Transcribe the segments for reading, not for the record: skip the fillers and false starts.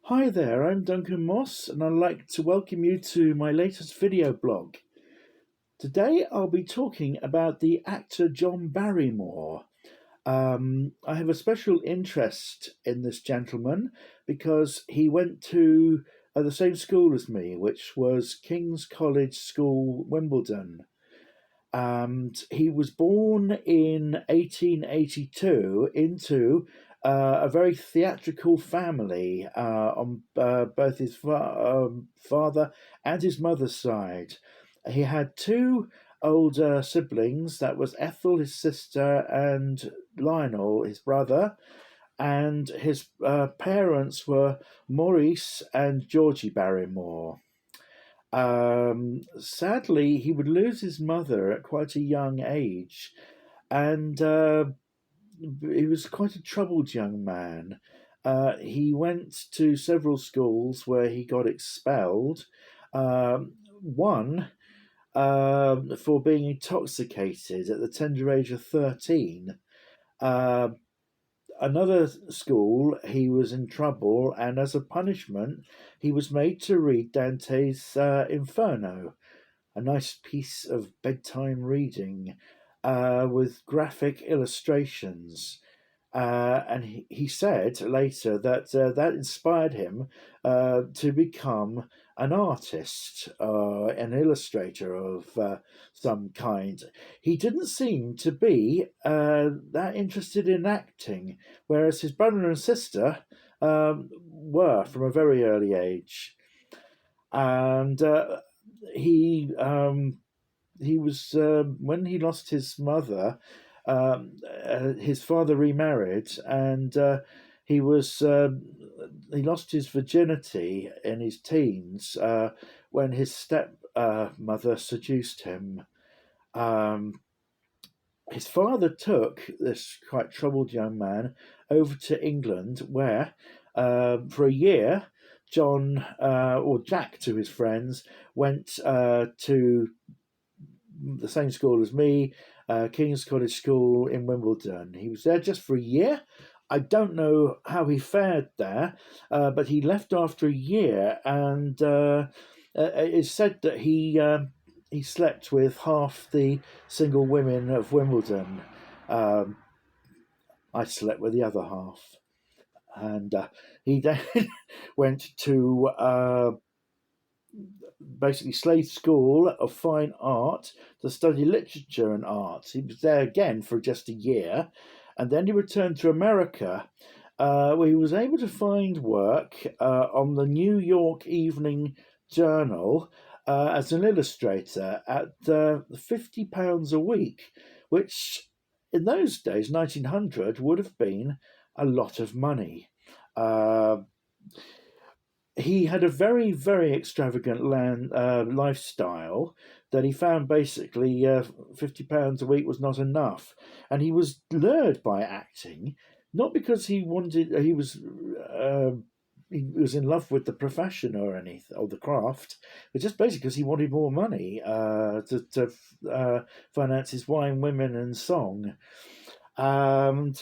Hi there, I'm Duncan Moss, and I'd like to welcome you to my latest video blog. Today I'll be talking about the actor John Barrymore. I have a special interest in this gentleman because he went to the same school as me, which was King's College School, Wimbledon. And he was born in 1882 into a very theatrical family on both his father and his mother's side. He had two older siblings, that was Ethel, his sister, and Lionel, his brother. And his parents were Maurice and Georgie Barrymore. Sadly, he would lose his mother at quite a young age, and he was quite a troubled young man. He went to several schools where he got expelled. One for being intoxicated at the tender age of 13. Uh, Another school, he was in trouble, and as a punishment, he was made to read Dante's Inferno, a nice piece of bedtime reading with graphic illustrations. And he said later that that inspired him to become an artist, an illustrator of some kind. He didn't seem to be that interested in acting, whereas his brother and sister were from a very early age. And he was when he lost his mother, his father remarried, and he lost his virginity in his teens when his step mother seduced him. Um, his father took this quite troubled young man over to England, where for a year, John or Jack to his friends went to the same school as me, King's College School in Wimbledon. He was there just for a year. I don't know how he fared there, but he left after a year, and it's said that he slept with half the single women of Wimbledon. Um, I slept with the other half, and he then went to basically Slade School of Fine Art to study literature and art. He was there again for just a year, and then he returned to America, where he was able to find work on the New York Evening Journal as an illustrator at £50 a week, which in those days, 1900, would have been a lot of money. Uh, he had a very, very extravagant lifestyle that he found basically £50 a week was not enough. And he was lured by acting, not because he was in love with the profession or anything or the craft, but just basically because he wanted more money to finance his wine, women, and song. And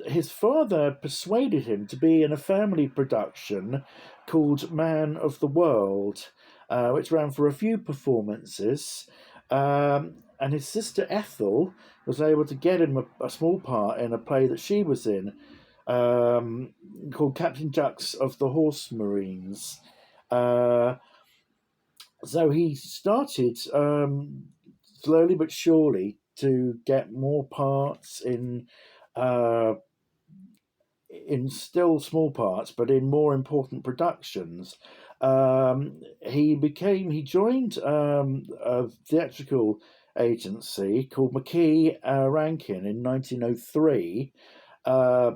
his father persuaded him to be in a family production called Man of the World, which ran for a few performances. And his sister Ethel was able to get him a small part in a play that she was in, called Captain Jux of the Horse Marines. Uh, so he started slowly but surely to get more parts uh, in still small parts, but in more important productions. He joined a theatrical agency called McKee Rankin in 1903. Uh,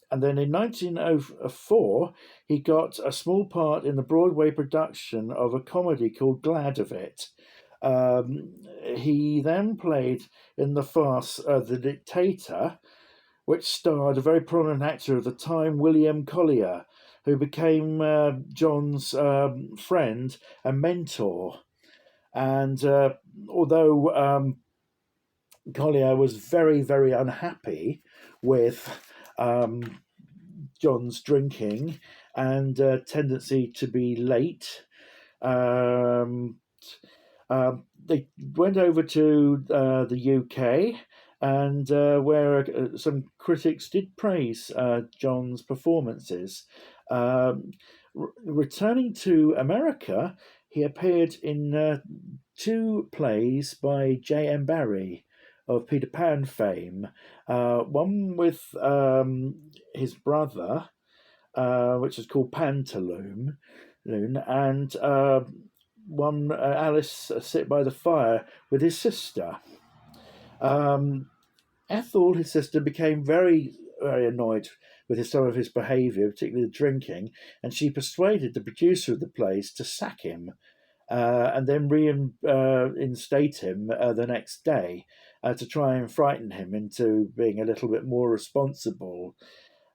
and then in 1904, he got a small part in the Broadway production of a comedy called Glad of It. He then played in the farce The Dictator, which starred a very prominent actor of the time, William Collier, who became John's friend and mentor. And although Collier was very, very unhappy with John's drinking and a tendency to be late. Um, they went over to the UK, and where some critics did praise John's performances. Um, Returning to America, he appeared in two plays by J.M. Barrie of Peter Pan fame, one with his brother, which is called Pantaloon, and one Alice sit by the fire with his sister. Um, Ethel, his sister, became very annoyed with some of his behaviour, particularly the drinking, and she persuaded the producer of the plays to sack him and then reinstate him the next day to try and frighten him into being a little bit more responsible.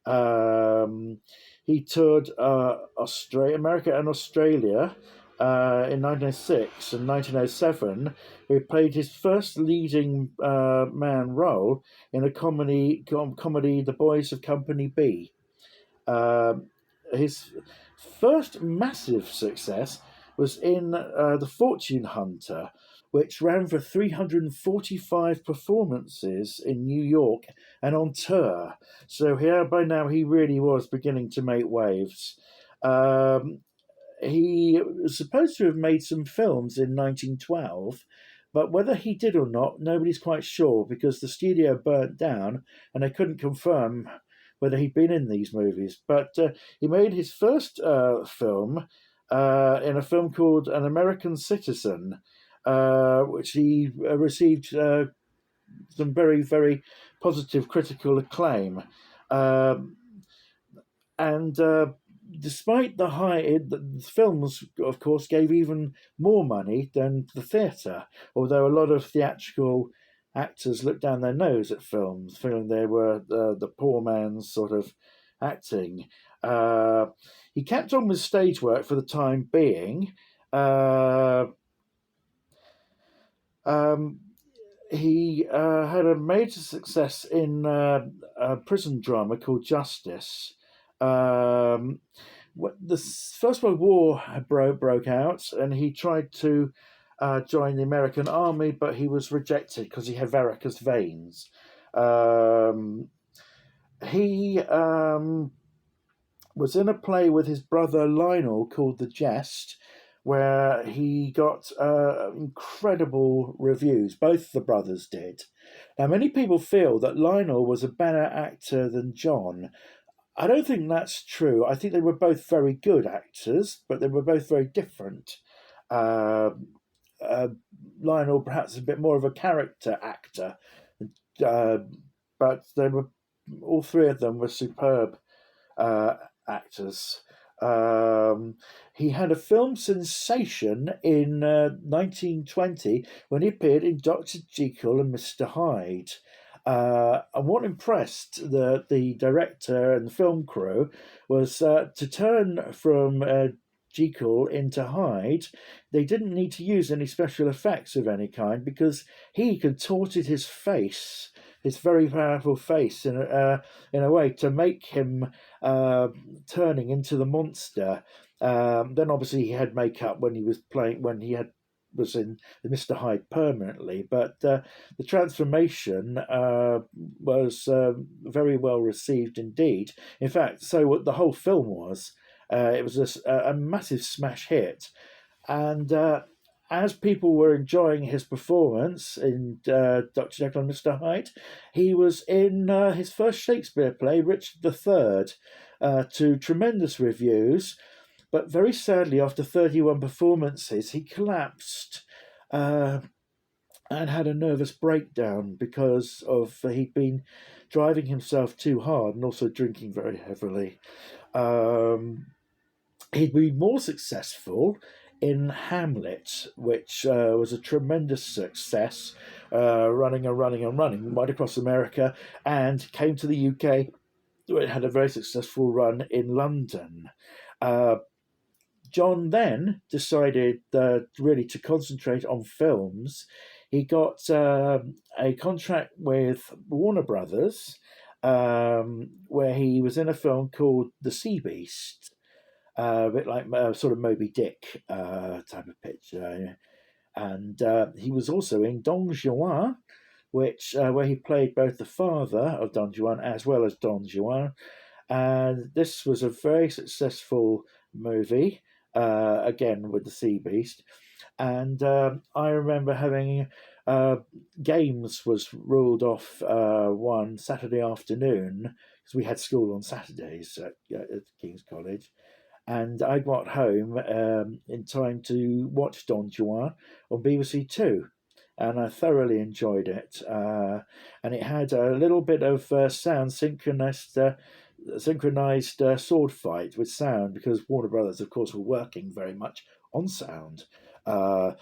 Um, he toured America and Australia in 1906 and 1907. He played his first leading man role in a comedy, The Boys of Company B. His first massive success was in The Fortune Hunter, which ran for 345 performances in New York and on tour. So here, by now, he really was beginning to make waves. Um, he was supposed to have made some films in 1912, but whether he did or not, nobody's quite sure because the studio burnt down and they couldn't confirm whether he'd been in these movies. But he made his first film in a film called An American Citizen, which he received some very positive critical acclaim. Um, and Despite the films, of course, gave even more money than the theatre, although a lot of theatrical actors looked down their nose at films, feeling they were the poor man's sort of acting. Uh, he kept on with stage work for the time being. Uh, um, he had a major success in a prison drama called Justice. Um, the First World War broke out, and he tried to join the American Army, but he was rejected because he had varicose veins. He was in a play with his brother Lionel called The Jest, where he got incredible reviews. Both the brothers did. Now, many people feel that Lionel was a better actor than John. I don't think that's true. I think they were both very good actors, but they were both very different. Uh, uh, Lionel, perhaps a bit more of a character actor, uh, but they were all three of them were superb uh, actors. Um, he had a film sensation in 1920 when he appeared in Dr. Jekyll and Mr. Hyde. And what impressed the director and the film crew was to turn from Jekyll into Hyde. They didn't need to use any special effects of any kind because he contorted his face, his very powerful face, in a way to make him turning into the monster. Then obviously he had makeup when he was playing when he had was in the Mr. Hyde permanently, but the transformation was very well received indeed. In fact, so what the whole film was, it was a massive smash hit, and as people were enjoying his performance in Dr. Jekyll and Mr. Hyde, he was in his first Shakespeare play, Richard III, to tremendous reviews. But very sadly, after 31 performances, he collapsed uh, and had a nervous breakdown because of he'd been driving himself too hard and also drinking very heavily. Um, he'd been more successful in Hamlet, which was a tremendous success, running and running and running right across America, and came to the UK. It had a very successful run in London. Uh, John then decided really to concentrate on films. He got a contract with Warner Brothers, where he was in a film called The Sea Beast. a bit like sort of Moby Dick type of picture. And he was also in Don Juan, which where he played both the father of Don Juan as well as Don Juan. And this was a very successful movie, again with the sea beast. And I remember having uh, games was ruled off one Saturday afternoon because we had school on Saturdays at King's College, and I got home in time to watch Don Juan on BBC Two, and I thoroughly enjoyed it. And it had a little bit of sound synchronized sword fight with sound because Warner Brothers, of course, were working very much on sound. Uh,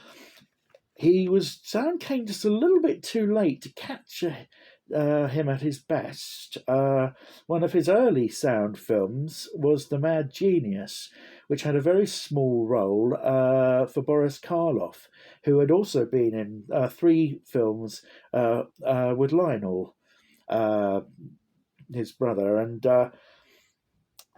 sound came just a little bit too late to capture him at his best. One of his early sound films was The Mad Genius, which had a very small role for Boris Karloff, who had also been in three films with Lionel, uh, his brother, and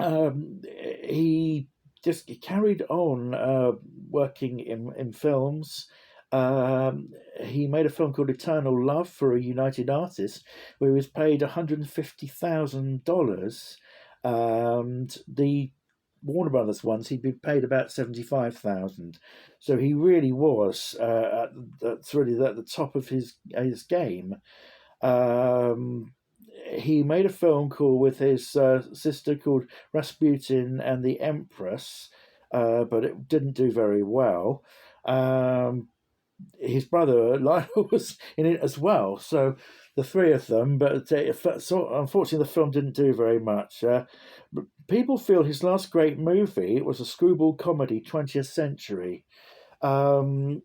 um, he just carried on working in films. He made a film called Eternal Love for a United Artists, where he was paid $150,000. And the Warner Brothers ones, he'd been paid about 75,000. So he really was that's really at the top of his game. Um, he made a film called with his sister called Rasputin and the Empress, but it didn't do very well. Um, his brother Lionel was in it as well, so the three of them. But so unfortunately, the film didn't do very much. People feel his last great movie was a screwball comedy, 20th Century. Um,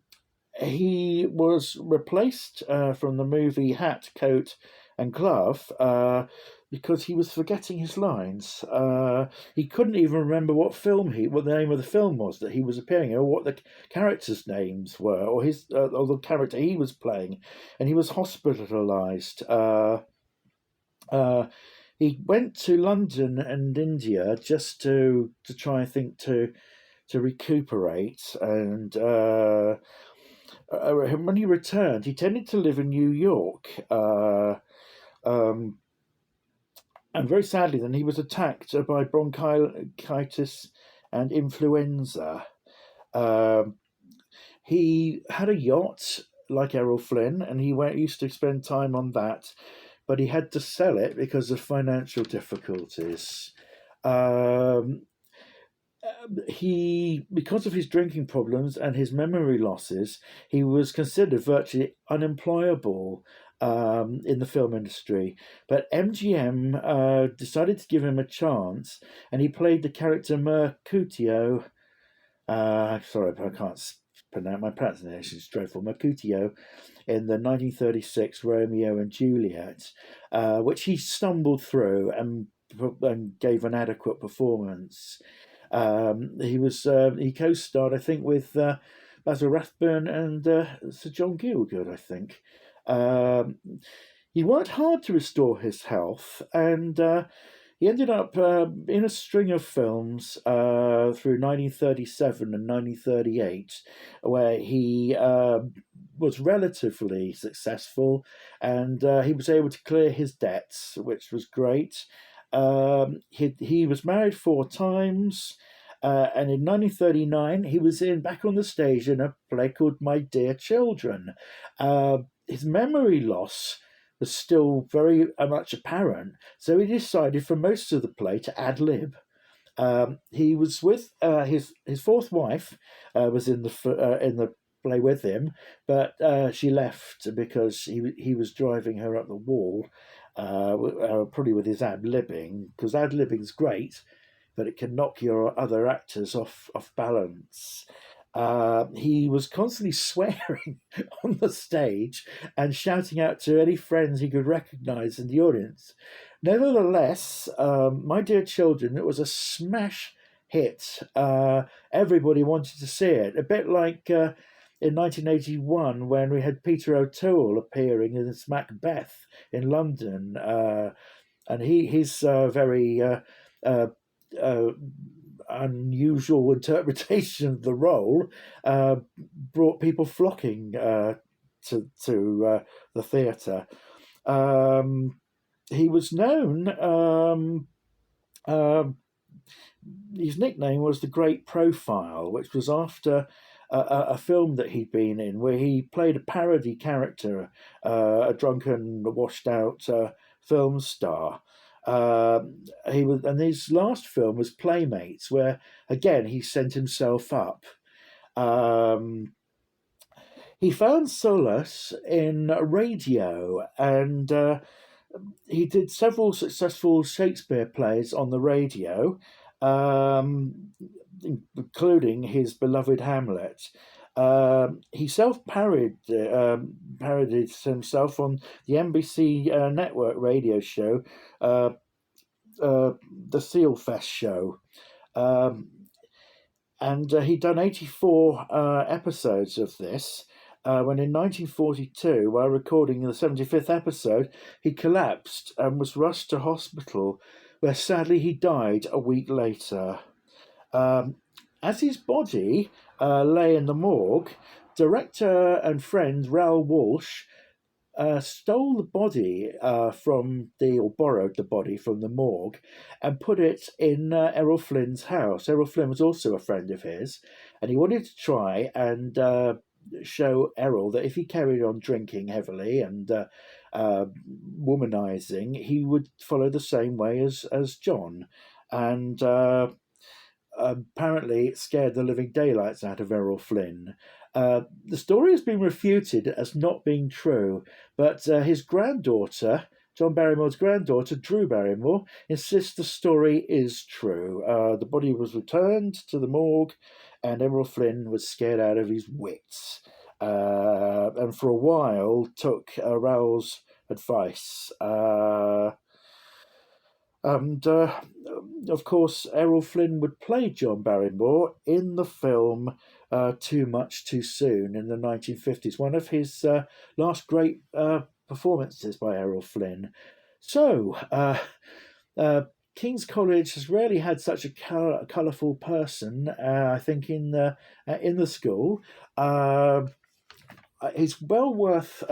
he was replaced from the movie Hat, Coat, and Glove because he was forgetting his lines. He couldn't even remember what the name of the film was that he was appearing in, or what the characters' names were, or the character he was playing, and he was hospitalised. He went to London and India just to try and think to recuperate and. When he returned, he tended to live in New York. Um, and very sadly, then he was attacked by bronchitis and influenza. Um, he had a yacht like Errol Flynn, and used to spend time on that, but he had to sell it because of financial difficulties. Um, because of his drinking problems and his memory losses, he was considered virtually unemployable in the film industry. But MGM decided to give him a chance, and he played the character Mercutio. Sorry, I can't pronounce my pronunciation is dreadful. Mercutio in the 1936 Romeo and Juliet, which he stumbled through and gave an adequate performance. He co-starred, I think, with Basil Rathbone and Sir John Gielgud, I think. Um, he worked hard to restore his health, and he ended up in a string of films through 1937 and 1938, where he was relatively successful, and he was able to clear his debts, which was great. He was married four times, and in 1939 he was back on the stage in a play called My Dear Children. His memory loss was still very much apparent, so he decided for most of the play to ad lib. He was with his fourth wife was in the play with him, but she left because he was driving her up the wall, probably with his ad libbing, because ad libbing's great, but it can knock your other actors off balance. He was constantly swearing on the stage and shouting out to any friends he could recognize in the audience. Nevertheless, My Dear Children, it was a smash hit. Everybody wanted to see it. A bit like in 1981 when we had Peter O'Toole appearing in Macbeth in London. And he's very uh, unusual unusual interpretation of the role brought people flocking to the theatre. Um, he was known. Um, his nickname was the Great Profile, which was after a film that he'd been in, where he played a parody character, a drunken, washed-out film star. He was, and his last film was Playmates, where again he sent himself up. Um, he found solace in radio, and he did several successful Shakespeare plays on the radio, um, including his beloved Hamlet. He parodied himself on the NBC network radio show, uh, the Seal Fest show. Um, and he'd done 84 episodes of this. When in 1942, while recording the 75th episode, he collapsed and was rushed to hospital, where sadly he died a week later. Um, as his body lay in the morgue, director and friend Raoul Walsh stole the body or borrowed the body from the morgue and put it in Errol Flynn's house. Errol Flynn was also a friend of his, and he wanted to try and show Errol that if he carried on drinking heavily and womanizing, he would follow the same way as John. And apparently it scared the living daylights out of Errol Flynn. The story has been refuted as not being true, but his granddaughter, John Barrymore's granddaughter, Drew Barrymore, insists the story is true. The body was returned to the morgue, and Errol Flynn was scared out of his wits, and for a while took Raoul's advice. And of course, Errol Flynn would play John Barrymore in the film Too Much Too Soon in the 1950s, one of his last great performances by Errol Flynn. So, King's College has rarely had such a colourful person, I think, in the school. It's well worth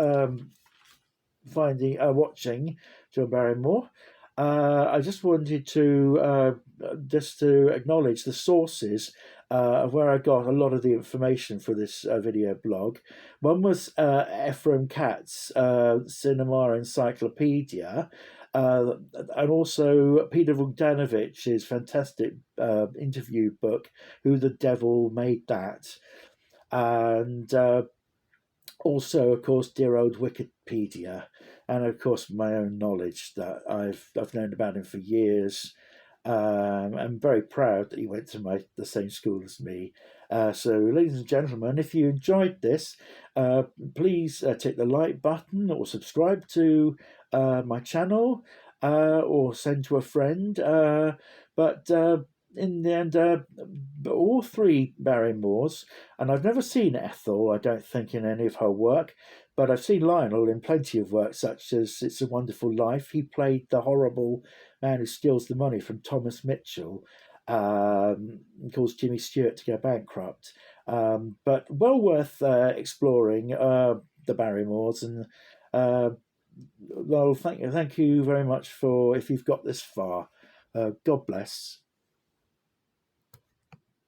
watching John Barrymore. I just wanted to acknowledge the sources of where I got a lot of the information for this video blog. One was Ephraim Katz's Cinema Encyclopedia, and also Peter Bogdanovich's fantastic interview book, Who the Devil Made That? And also, of course, dear old Wikipedia, and of course my own knowledge that I've known about him for years. I'm very proud that he went to the same school as me. So, ladies and gentlemen, if you enjoyed this, please take the like button or subscribe to my channel, or send to a friend. But in the end, all three Barrymores, and I've never seen Ethel, I don't think, in any of her work, but I've seen Lionel in plenty of work, such as It's a Wonderful Life. He played the horrible man who steals the money from Thomas Mitchell, and caused Jimmy Stewart to go bankrupt. But well worth exploring the Barrymores. And well, thank you very much for if you've got this far. God bless.